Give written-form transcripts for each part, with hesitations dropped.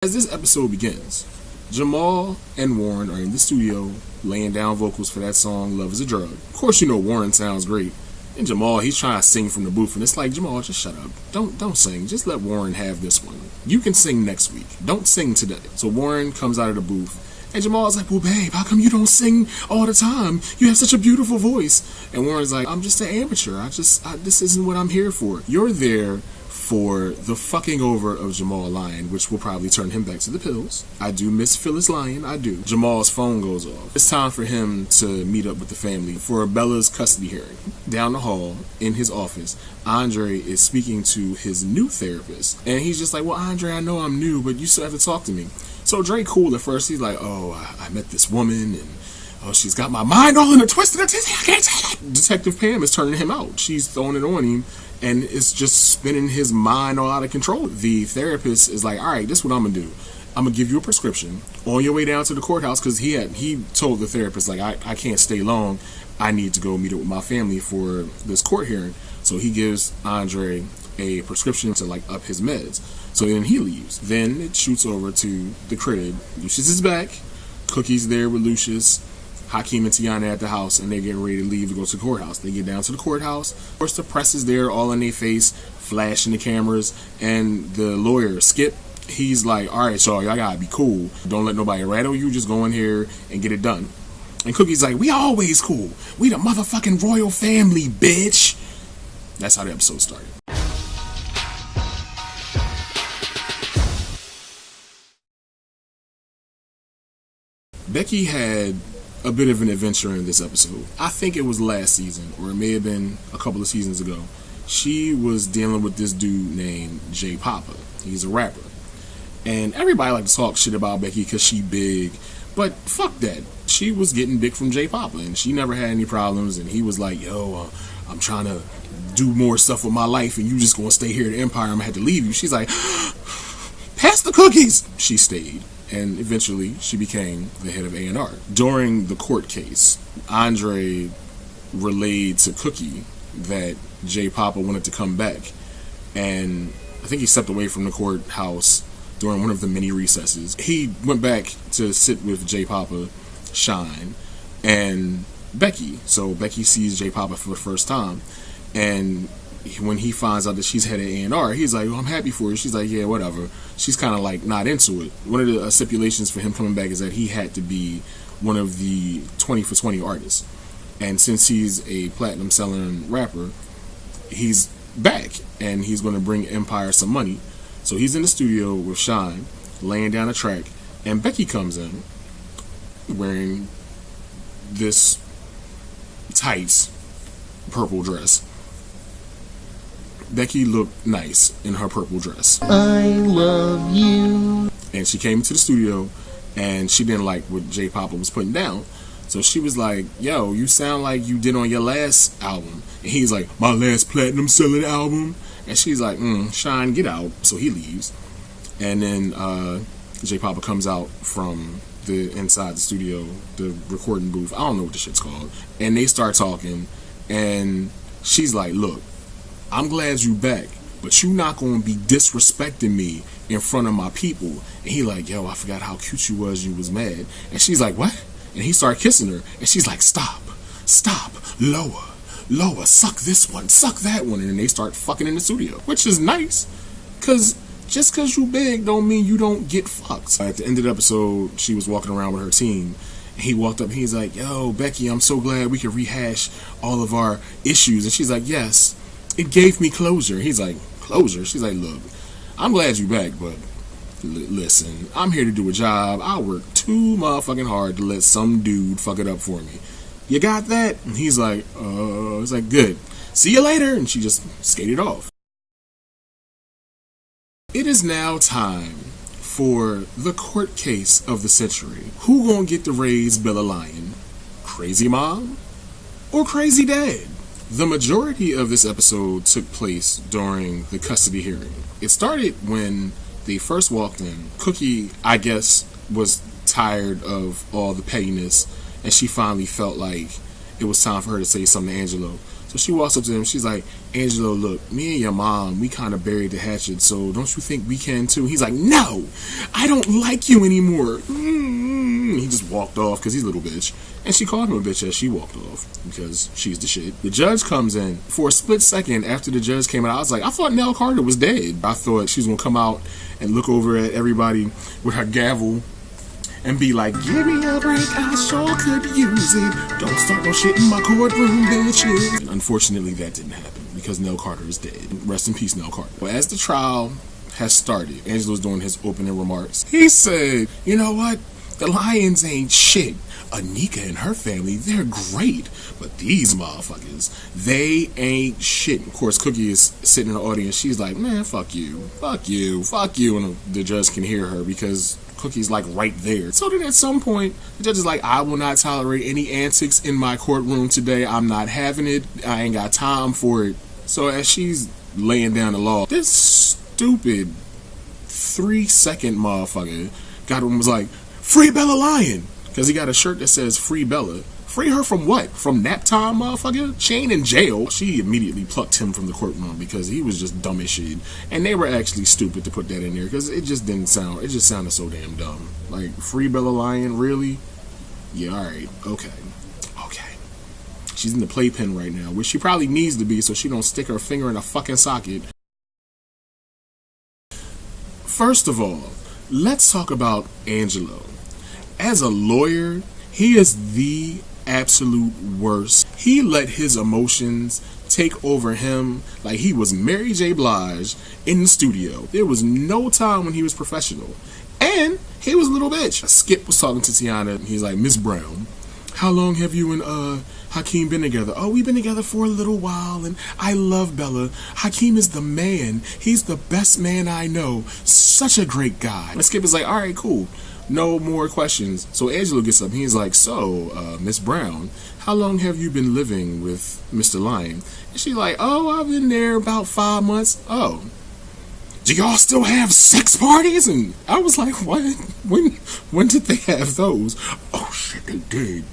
As this episode begins, Jamal and Warren are in the studio laying down vocals for that song Love is a Drug. Of course, you know Warren sounds great. And Jamal, he's trying to sing from the booth, and it's like, Jamal, just shut up. Don't sing. Just let Warren have this one. You can sing next week. Don't sing today. So Warren comes out of the booth, and Jamal's like, well, babe, how come you don't sing all the time? You have such a beautiful voice. And Warren's like, I'm just an amateur. This isn't what I'm here for. You're there for the fucking over of Jamal Lyon, which will probably turn him back to the pills. I do miss Phyllis Lyon, I do. Jamal's phone goes off. It's time for him to meet up with the family for Bella's custody hearing. Down the hall, in his office, Andre is speaking to his new therapist. And he's just like, well, Andre, I know I'm new, but you still have to talk to me. So Dre cool at first. He's like, oh, I met this woman, and oh, she's got my mind all in a twisted. I can't tell it. Detective Pam is turning him out. She's throwing it on him, and it's just spinning his mind all out of control. The therapist is like, all right, this is what I'm going to do. I'm going to give you a prescription on your way down to the courthouse, because he told the therapist, like, I can't stay long. I need to go meet up with my family for this court hearing. So he gives Andre a prescription to, like, up his meds. So then he leaves. Then it shoots over to the crib. Lucius is back. Cookie's there with Lucius. Hakeem and Tiana at the house, and they're getting ready to leave to go to the courthouse. They get down to the courthouse. Of course, the press is there, all in their face, flashing the cameras, and the lawyer, Skip, he's like, all right, y'all gotta be cool. Don't let nobody rattle you. Just go in here and get it done. And Cookie's like, we always cool. We the motherfucking royal family, bitch. That's how the episode started. Becky had a bit of an adventure in this episode. I think it was last season, or it may have been a couple of seasons ago. She was dealing with this dude named J Papa. He's a rapper. And everybody like to talk shit about Becky because she big, but fuck that. She was getting big from J Papa, and she never had any problems, and he was like, yo, I'm trying to do more stuff with my life, and you just gonna stay here at Empire, I'm gonna have to leave you. She's like, pass the cookies. She stayed. And eventually, she became the head of A&R. During the court case, Andre relayed to Cookie that J Papa wanted to come back. And I think he stepped away from the courthouse during one of the many recesses. He went back to sit with J Papa, Shine, and Becky. So Becky sees J Papa for the first time. And when he finds out that she's head of A&R, he's like, well, I'm happy for you. She's like, yeah, whatever. She's kind of like not into it. One of the stipulations for him coming back is that he had to be one of the 20 for 20 artists. And since he's a platinum selling rapper, he's back and he's going to bring Empire some money. So he's in the studio with Shine, laying down a track, and Becky comes in wearing this tight purple dress. Becky looked nice in her purple dress. I love you. And she came to the studio, and she didn't like what J Papa was putting down. So she was like, yo, you sound like you did on your last album. And he's like, my last platinum selling album? And she's like, Shine, get out. So he leaves. And then J Papa comes out from the inside the studio, the recording booth. I don't know what the shit's called. And they start talking, and she's like, look, I'm glad you back, but you not gonna be disrespecting me in front of my people. And he like, yo, I forgot how cute you was mad. And she's like, what? And he started kissing her, and she's like, stop, lower, suck this one, suck that one. And then they start fucking in the studio, which is nice, cause just cause you big don't mean you don't get fucked. At the end of the episode, she was walking around with her team. He walked up and he's like, yo, Becky, I'm so glad we could rehash all of our issues. And she's like, yes, it gave me closure. He's like, closure? She's like, look, I'm glad you back, but listen, I'm here to do a job. I work too motherfucking hard to let some dude fuck it up for me. You got that? And he's like, it's like, good. See you later. And she just skated off. It is now time for the court case of the century. Who gonna get to raise Bella Lyon? Crazy mom or crazy dad? The majority of this episode took place during the custody hearing. It started when they first walked in. Cookie, I guess, was tired of all the pettiness, and she finally felt like it was time for her to say something to Angelo. So she walks up to him. She's like, Angelo, look, me and your mom, we kind of buried the hatchet, so don't you think we can too? He's like, no, I don't like you anymore. He just walked off because he's a little bitch. And she called him a bitch as she walked off because she's the shit. The judge comes in. For a split second after the judge came out, I was like, I thought Nell Carter was dead. I thought she was going to come out and look over at everybody with her gavel and be like, give me a break, I sure could use it. Don't start no shit in my courtroom, bitches. And unfortunately, that didn't happen because Nell Carter is dead. Rest in peace, Nell Carter. Well, as the trial has started, Angelo's doing his opening remarks. He said, you know what? The Lions ain't shit. Anika and her family, they're great. But these motherfuckers, they ain't shit. Of course, Cookie is sitting in the audience. She's like, man, fuck you. Fuck you. Fuck you. And the judge can hear her because Cookie's like right there. So then at some point, the judge is like, I will not tolerate any antics in my courtroom today. I'm not having it. I ain't got time for it. So as she's laying down the law, this stupid 3-second motherfucker got him was like, free Bella Lion. Because he got a shirt that says free Bella. Free her from what? From nap time, motherfucker? She ain't in jail. She immediately plucked him from the courtroom because he was just dumb as shit. And they were actually stupid to put that in there because it just didn't sound, it just sounded so damn dumb. Like, free Bella Lion, really? Yeah, alright, okay. She's in the playpen right now, which she probably needs to be so she don't stick her finger in a fucking socket. First of all, let's talk about Angelo. As a lawyer, he is the absolute worst. He let his emotions take over him like he was Mary J. Blige in the studio. There was no time when he was professional. And he was a little bitch. Skip was talking to Tiana. He's like, Miss Brown, how long have you and Hakeem been together? Oh, we've been together for a little while, and I love Bella. Hakeem is the man. He's the best man I know. Such a great guy. And Skip is like, all right, cool. No more questions. So Angelo gets up. He's like, so, Miss Brown, how long have you been living with Mr. Lion? And she's like, oh, I've been there about 5 months. Oh, do y'all still have sex parties? And I was like, what? When did they have those? Oh, shit, they did.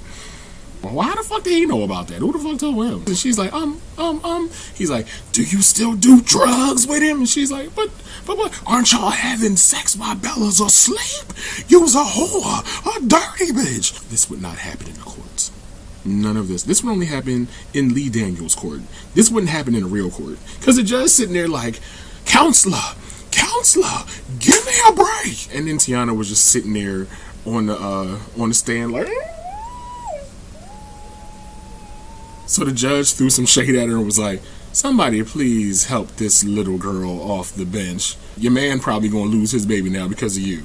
Well, why the fuck did he know about that? Who the fuck told him? And she's like, He's like, do you still do drugs with him? And she's like, but, aren't y'all having sex while Bella's asleep? You's a whore, a dirty bitch. This would not happen in the courts. None of this. This would only happen in Lee Daniels' court. This wouldn't happen in a real court. Because the judge sitting there like, Counselor, give me a break. And then Tiana was just sitting there on the stand like, so the judge threw some shade at her and was like, somebody please help this little girl off the bench. Your man probably gonna lose his baby now because of you.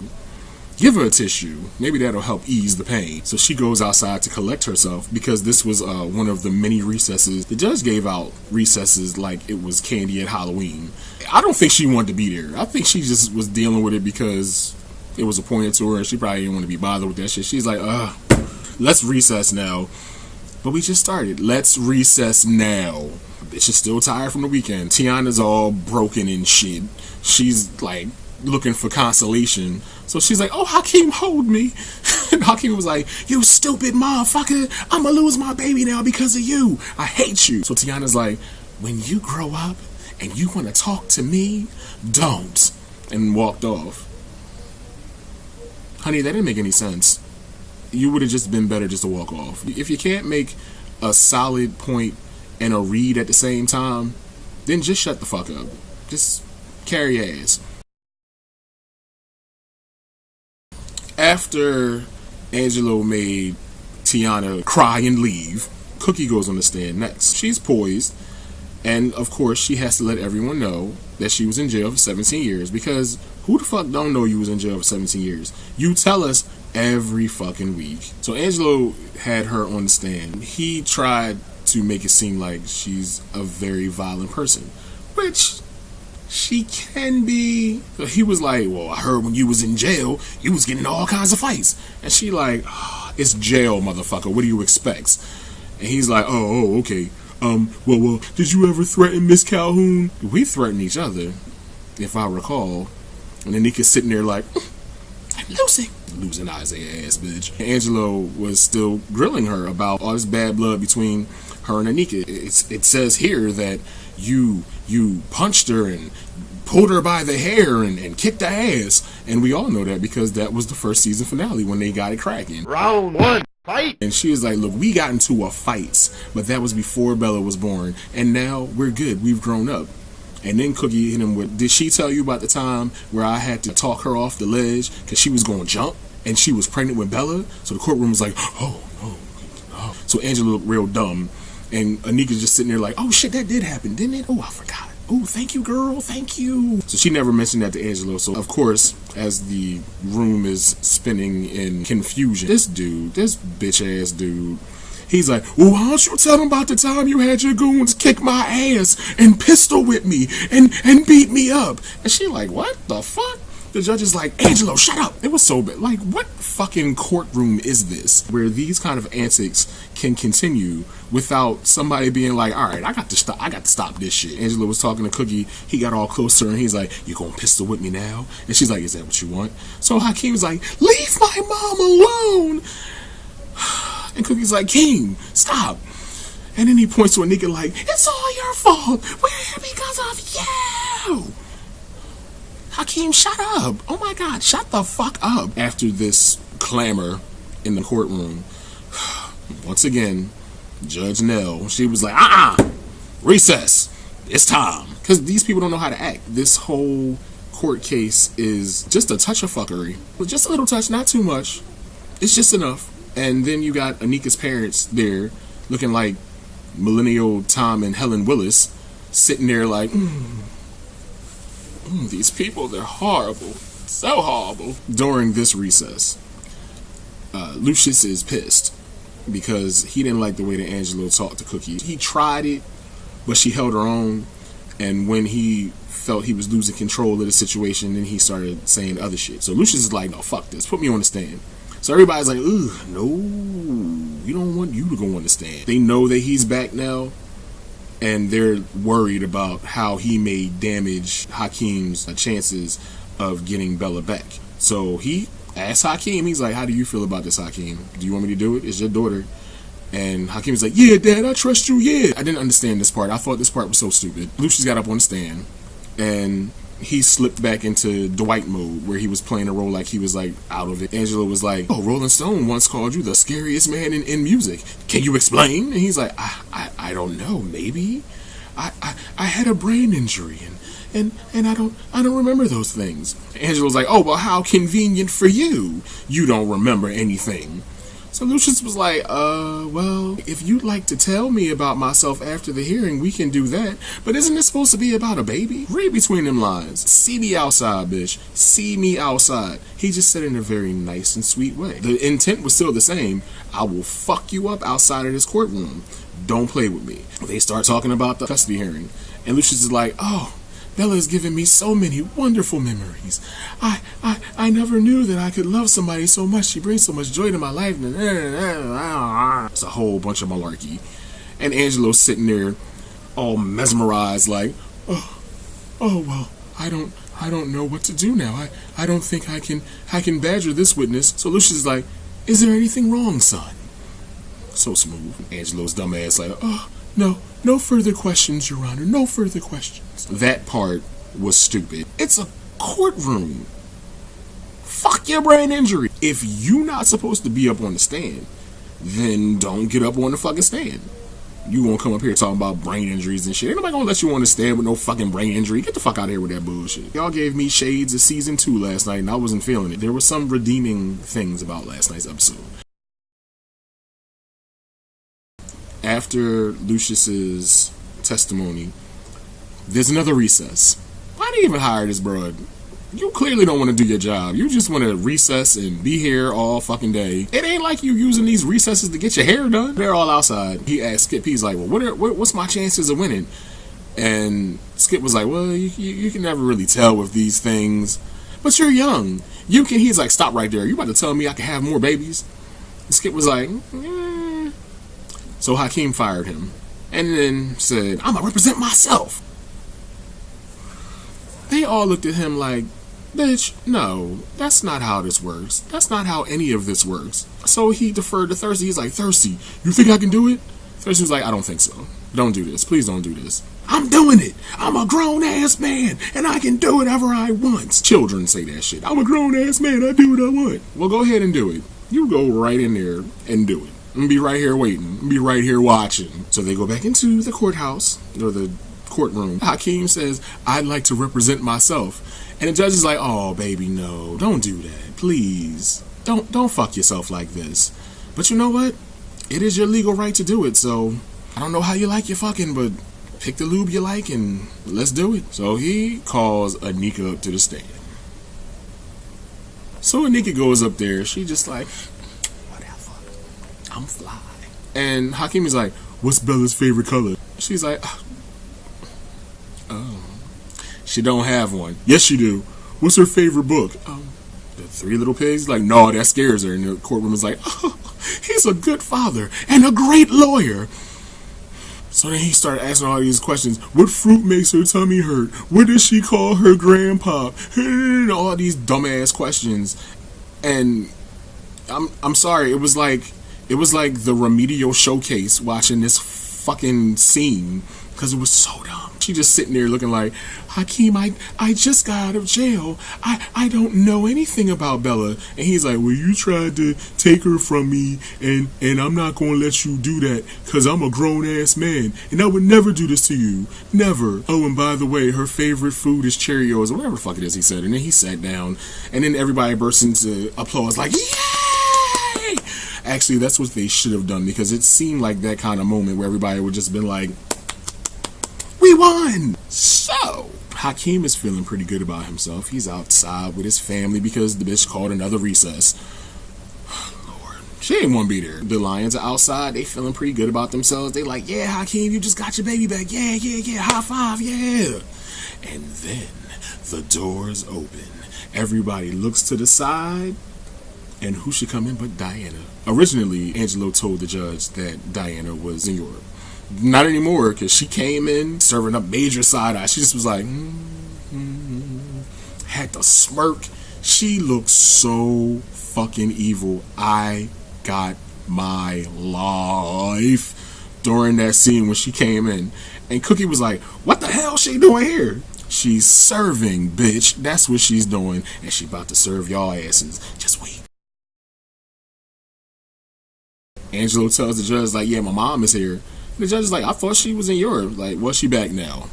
Give her a tissue. Maybe that'll help ease the pain. So she goes outside to collect herself because this was one of the many recesses. The judge gave out recesses like it was candy at Halloween. I don't think she wanted to be there. I think she just was dealing with it because it was appointed to her and she probably didn't want to be bothered with that shit. She's like, let's recess now. But we just started. Let's recess now. Bitch is still tired from the weekend. Tiana's all broken and shit. She's like looking for consolation. So she's like, oh, Hakeem, hold me. And Hakeem was like, you stupid motherfucker. I'ma lose my baby now because of you. I hate you. So Tiana's like, when you grow up and you want to talk to me, don't. And walked off. Honey, that didn't make any sense. You would have just been better just to walk off. If you can't make a solid point and a read at the same time, then just shut the fuck up. Just carry your ass. After Angelo made Tiana cry and leave, Cookie goes on the stand next. She's poised, and of course she has to let everyone know that she was in jail for 17 years, because who the fuck don't know you was in jail for 17 years? You tell us every fucking week. So Angelo had her on the stand. He tried to make it seem like she's a very violent person, which she can be. He was like, well, I heard when you was in jail, you was getting all kinds of fights. And she like, it's jail, motherfucker. What do you expect? And he's like, oh, okay. Well, did you ever threaten Miss Calhoun? We threatened each other, if I recall. And then Nika's sitting there like, I Lucy. Losing Isaiah ass bitch. Angelo was still grilling her about all this bad blood between her and Anika. It says here that you punched her and pulled her by the hair and kicked her ass. And we all know that because that was the first season finale when they got it cracking. Round one, fight! And she was like, look, we got into a fight, but that was before Bella was born. And now we're good. We've grown up. And then Cookie hit him with, did she tell you about the time where I had to talk her off the ledge because she was going to jump and she was pregnant with Bella? So the courtroom was like, oh, no. Oh. So Angela looked real dumb. And Anika's just sitting there like, oh, shit, that did happen, didn't it? Oh, I forgot. Oh, thank you, girl. Thank you. So she never mentioned that to Angelo. So, of course, as the room is spinning in confusion, this bitch-ass dude, he's like, well, why don't you tell him about the time you had your goons kick my ass and pistol whip me and beat me up? And she like, what the fuck? The judge is like, Angelo, shut up. It was so bad. Like, what fucking courtroom is this where these kind of antics can continue without somebody being like, all right, I got to stop this shit. Angelo was talking to Cookie. He got all close to her and he's like, you gonna pistol whip me now? And she's like, is that what you want? So Hakeem's like, leave my mom alone. And Cookie's like, Keem, stop. And then he points to Anika like, it's all your fault. We're here because of you. Hakeem, shut up. Oh my God, shut the fuck up. After this clamor in the courtroom, once again, Judge Nell, she was like, recess. It's time. Because these people don't know how to act. This whole court case is just a touch of fuckery. Just a little touch, not too much. It's just enough. And then you got Anika's parents there looking like millennial Tom and Helen Willis sitting there like, these people, they're horrible. So horrible. During this recess, Lucius is pissed because he didn't like the way that Angelo talked to Cookie. He tried it, but she held her own. And when he felt he was losing control of the situation, then he started saying other shit. So Lucius is like, no, fuck this. Put me on the stand. So everybody's like, ugh, no, we don't want you to go on the stand. They know that he's back now, and they're worried about how he may damage Hakeem's chances of getting Bella back. So he asked Hakeem, he's like, how do you feel about this, Hakeem? Do you want me to do it? It's your daughter. And Hakeem's like, yeah, Dad, I trust you, yeah. I didn't understand this part. I thought this part was so stupid. Lucius got up on the stand, and he slipped back into Dwight mode where he was playing a role like he was like out of it. Angela was like, oh, Rolling Stone once called you the scariest man in music. Can you explain? And he's like, I don't know, maybe. I had a brain injury and I don't remember those things. Angela's like, oh, well, how convenient for you. You don't remember anything. So Lucius was like, well, if you'd like to tell me about myself after the hearing, we can do that. But isn't this supposed to be about a baby? Read between them lines. See me outside, bitch. See me outside. He just said it in a very nice and sweet way. The intent was still the same. I will fuck you up outside of this courtroom. Don't play with me. They start talking about the custody hearing. And Lucius is like, oh, Bella has given me so many wonderful memories. I never knew that I could love somebody so much. She brings so much joy to my life. It's a whole bunch of malarkey. And Angelo's sitting there all mesmerized like, oh well, I don't know what to do now. I don't think I can badger this witness. So Lucius is like, is there anything wrong, son? So smooth. Angelo's dumb ass like, oh, no further questions, Your Honor. No further questions. That part was stupid. It's a courtroom. Fuck your brain injury. If you not supposed to be up on the stand, then don't get up on the fucking stand. You won't come up here talking about brain injuries and shit. Ain't nobody gonna let you on the stand with no fucking brain injury. Get the fuck out of here with that bullshit. Y'all gave me shades of season 2 last night and I wasn't feeling it. There were some redeeming things about last night's episode. After Lucius's testimony, there's another recess. Why do you even hire this broad? You clearly don't want to do your job. You just want to recess and be here all fucking day. It ain't like you using these recesses to get your hair done. They're all outside. He asked Skip, he's like, well, what's my chances of winning? And Skip was like, well, you can never really tell with these things. But you're young. He's like, stop right there. You about to tell me I can have more babies? And Skip was like, So Hakeem fired him and then said, I'm going to represent myself. They all looked at him like, Bitch, no, that's not how this works. That's not how any of this works. So he deferred to Thirsty. He's like, Thirsty, you think I can do it? Thirsty was like, I don't think so. Don't do this. Please don't do this. I'm doing it. I'm a grown-ass man, and I can do whatever I want. Children say that shit. I'm a grown-ass man. I do what I want. Well, go ahead and do it. You go right in there and do it. I'm going to be right here waiting. I'm going to be right here watching. So they go back into the courthouse, or the courtroom. Hakeem says, I'd like to represent myself. And the judge is like, oh, baby, no. Don't do that. Please. Don't fuck yourself like this. But you know what? It is your legal right to do it, so I don't know how you like your fucking, but pick the lube you like and let's do it. So he calls Anika up to the stand. So Anika goes up there. She just like, whatever. I'm fly. And Hakeem is like, what's Bella's favorite color? She's like, oh. She don't have one. Yes, she do. What's her favorite book? The Three Little Pigs? Like, no, that scares her. And the courtroom is like, oh, he's a good father and a great lawyer. So then he started asking all these questions. What fruit makes her tummy hurt? What does she call her grandpa? All these dumbass questions. And I'm sorry, it was like the remedial showcase watching this fucking scene because it was so dumb. She just sitting there looking like, Hakeem, I just got out of jail. I don't know anything about Bella. And he's like, well, you tried to take her from me, and I'm not going to let you do that because I'm a grown-ass man, and I would never do this to you. Never. Oh, and by the way, her favorite food is Cheerios, or whatever the fuck it is he said. And then he sat down, and then everybody burst into applause like, yay! Actually, that's what they should have done, because it seemed like that kind of moment where everybody would just been like, we won! So, Hakeem is feeling pretty good about himself. He's outside with his family because the bitch called another recess. Lord, she ain't want to be there. The Lions are outside. They feeling pretty good about themselves. They like, yeah, Hakeem, you just got your baby back. Yeah, high five, yeah. And then the doors open. Everybody looks to the side. And who should come in but Diana? Originally, Angelo told the judge that Diana was in Europe. Not anymore, because she came in serving up major side eye. She just was like, had to smirk. She looked so fucking evil. I got my life during that scene when she came in. And Cookie was like, what the hell she doing here? She's serving, bitch. That's what she's doing. And she about to serve y'all asses. Just wait. Angelo tells the judge, like, yeah, my mom is here. The judge is like, I thought she was in Europe. Like, well, she back now.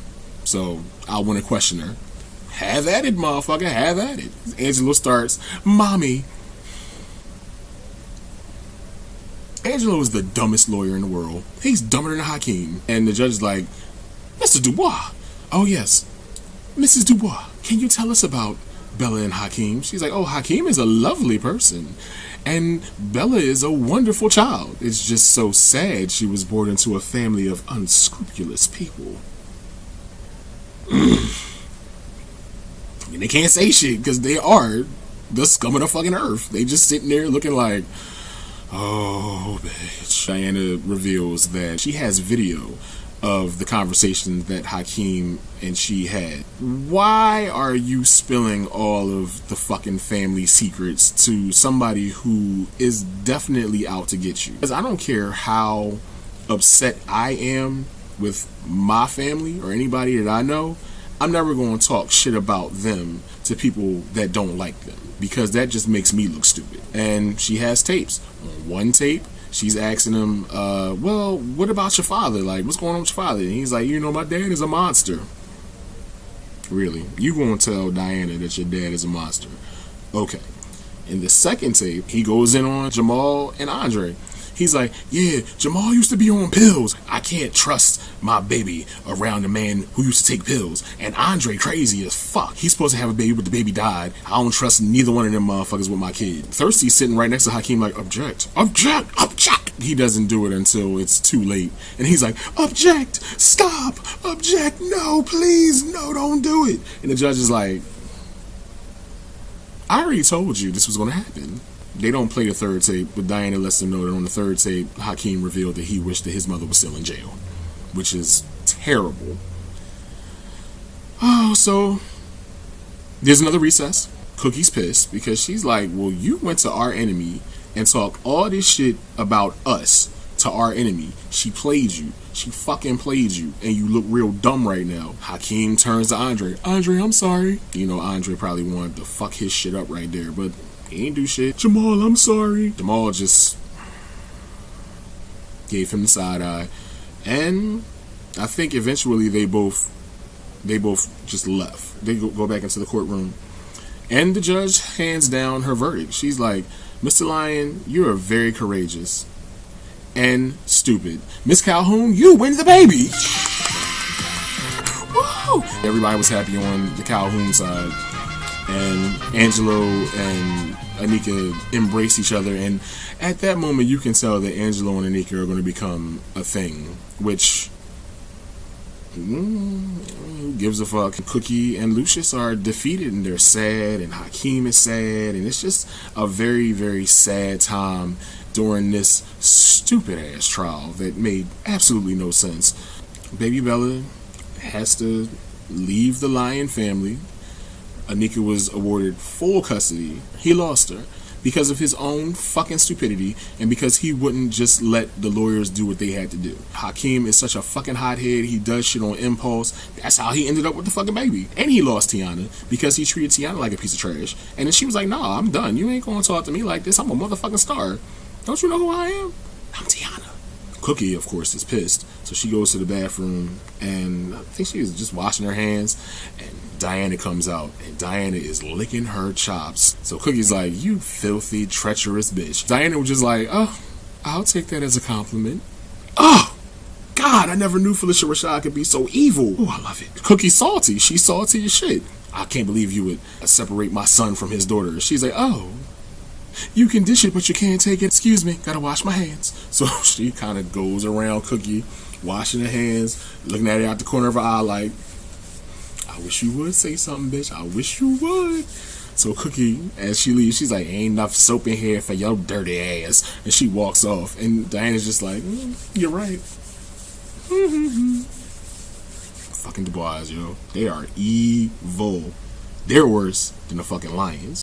So, I want to question her. Have at it, motherfucker. Have at it. Angelo starts, Mommy. Angelo is the dumbest lawyer in the world. He's dumber than Hakeem. And the judge is like, Mr. Dubois. Oh, yes. Mrs. Dubois, can you tell us about Bella and Hakeem? She's like, oh, Hakeem is a lovely person. And Bella is a wonderful child. It's just so sad she was born into a family of unscrupulous people. And they can't say shit because they are the scum of the fucking earth. They just sitting there looking like, oh, bitch. Diana reveals that she has video of the conversation that Hakeem and she had. Why are you spilling all of the fucking family secrets to somebody who is definitely out to get you? Because I don't care how upset I am with my family or anybody that I know, I'm never going to talk shit about them to people that don't like them, because that just makes me look stupid. And she has tapes. On one tape, she's asking him, well, what about your father? Like, what's going on with your father? And he's like, you know, my dad is a monster. Really? You gonna tell Diana that your dad is a monster? Okay. In the second tape, he goes in on Jamal and Andre. He's like, yeah, Jamal used to be on pills. I can't trust my baby around a man who used to take pills. And Andre crazy as fuck. He's supposed to have a baby, but the baby died. I don't trust neither one of them motherfuckers with my kid. Thirsty sitting right next to Hakeem like, object, object, object. He doesn't do it until it's too late. And he's like, object, stop, object, no, please, no, don't do it. And the judge is like, I already told you this was going to happen. They don't play the third tape, but Diana lets them know that on the third tape, Hakeem revealed that he wished that his mother was still in jail, which is terrible. Oh, so There's another recess. Cookie's pissed because she's like, well, you went to our enemy and talked all this shit about us to our enemy. She played you. She fucking played you. And you look real dumb right now. Hakeem turns to Andre. Andre, I'm sorry. You know, Andre probably wanted to fuck his shit up right there, but he ain't do shit. Jamal, I'm sorry. Jamal just gave him the side eye. And I think eventually they both just left. They go back into the courtroom. And the judge hands down her verdict. She's like, Mr. Lyon, you are very courageous and stupid. Miss Calhoun, you win the baby. Woo! Everybody was happy on the Calhoun side. And Angelo and Anika embrace each other. And at that moment, you can tell that Angelo and Anika are going to become a thing. Which... who gives a fuck? Cookie and Lucius are defeated and they're sad, and Hakeem is sad, and it's just a very, very sad time during this stupid ass trial that made absolutely no sense. Baby Bella has to leave the Lyon family. Anika was awarded full custody. He lost her because of his own fucking stupidity and because he wouldn't just let the lawyers do what they had to do. Hakeem is such a fucking hothead. He does shit on impulse. That's how he ended up with the fucking baby. And he lost Tiana because he treated Tiana like a piece of trash. And then she was like, nah, I'm done. You ain't gonna talk to me like this. I'm a motherfucking star. Don't you know who I am? I'm Tiana. Cookie, of course, is pissed. So she goes to the bathroom and I think she was just washing her hands, and Diana comes out, and Diana is licking her chops. So Cookie's like, you filthy, treacherous bitch. Diana was just like, oh, I'll take that as a compliment. Oh, God, I never knew Felicia Rashad could be so evil. Oh, I love it. Cookie's salty. She's salty as shit. I can't believe you would separate my son from his daughter. She's like, oh, you can dish it, but you can't take it. Excuse me, gotta wash my hands. So she kind of goes around Cookie, washing her hands, looking at it out the corner of her eye like, I wish you would say something, bitch. I wish you would. So Cookie, as she leaves, she's like, ain't enough soap in here for your dirty ass. And she walks off. And Diana's just like, you're right. Fucking Dubois, yo. They are evil. They're worse than the fucking Lions.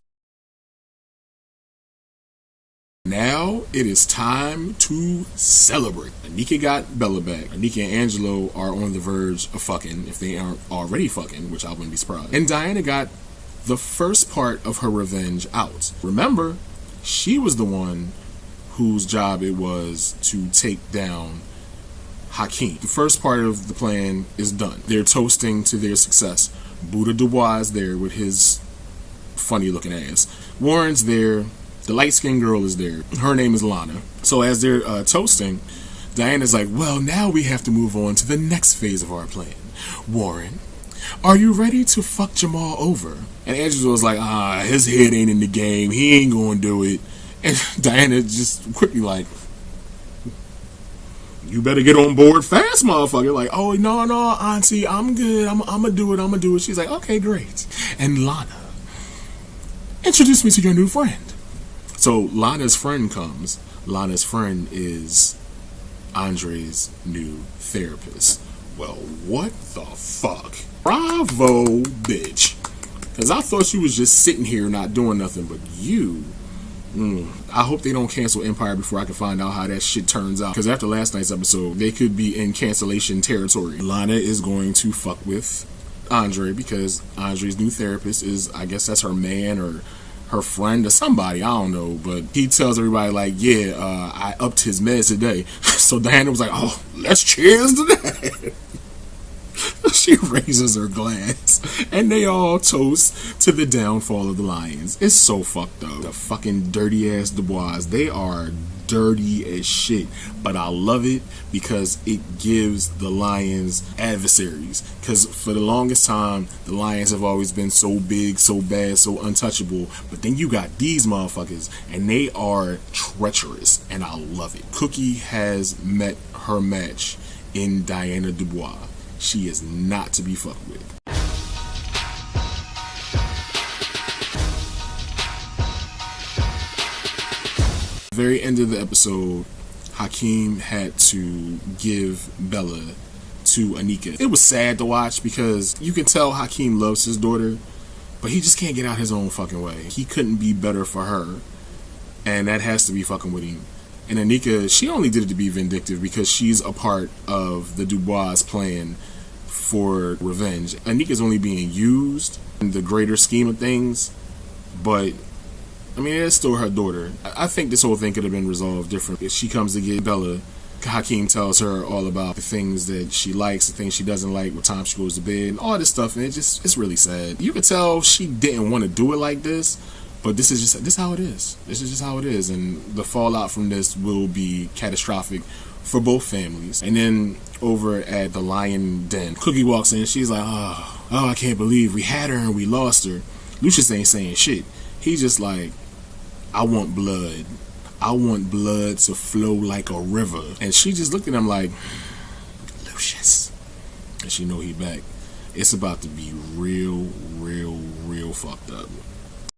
Now it is time to celebrate. Anika got Bella back. Anika and Angelo are on the verge of fucking, if they aren't already fucking, which I wouldn't be surprised. And Diana got the first part of her revenge out. Remember, she was the one whose job it was to take down Hakeem. The first part of the plan is done. They're toasting to their success. Buddha Dubois is there with his funny looking ass. Warren's there. The light-skinned girl is there. Her name is Lana. So as they're toasting, Diana's like, well, now we have to move on to the next phase of our plan. Warren, are you ready to fuck Jamal over? And Angela was like, his head ain't in the game. He ain't gonna do it. And Diana just quickly like, you better get on board fast, motherfucker. Like, oh, no, auntie, I'm good. I'm gonna do it. She's like, okay, great. And Lana, introduce me to your new friend. So Lana's friend comes. Lana's friend is Andre's new therapist. Well, what the fuck? Bravo, bitch. Because I thought you was just sitting here not doing nothing, but you... I hope they don't cancel Empire before I can find out how that shit turns out. Because after last night's episode, they could be in cancellation territory. Lana is going to fuck with Andre because Andre's new therapist is, I guess that's her man or her friend or somebody, I don't know, but he tells everybody like, yeah, I upped his meds today. So Diana was like, oh, let's cheers to that. She raises her glass and they all toast to the downfall of the Lions. It's so fucked up. The fucking dirty ass Dubois, they are dirty as shit, but I love it because it gives the Lions adversaries. Because for the longest time, the Lions have always been so big, so bad, so untouchable, but then you got these motherfuckers and they are treacherous, and I love it. Cookie has met her match in Diana Dubois. She is not to be fucked with. Very end of the episode, Hakeem had to give Bella to Anika. It was sad to watch because you can tell Hakeem loves his daughter, But he just can't get out his own fucking way. He couldn't be better for her. And that has to be fucking with him. And Anika, she only did it to be vindictive because she's a part of the Dubois plan for revenge. Anika's only being used in the greater scheme of things. But, I mean, it's still her daughter. I think this whole thing could have been resolved different. If she comes to get Bella, Hakeem tells her all about the things that she likes, the things she doesn't like, what time she goes to bed, and all this stuff, and it's really sad. You could tell she didn't want to do it like this, but this is how it is. This is just how it is, and the fallout from this will be catastrophic for both families. And then over at the Lion Den, Cookie walks in, she's like, oh, I can't believe we had her and we lost her. Lucius ain't saying shit. He's just like, I want blood. I want blood to flow like a river. And she just looked at him like, Lucius. And she know he back. It's about to be real fucked up.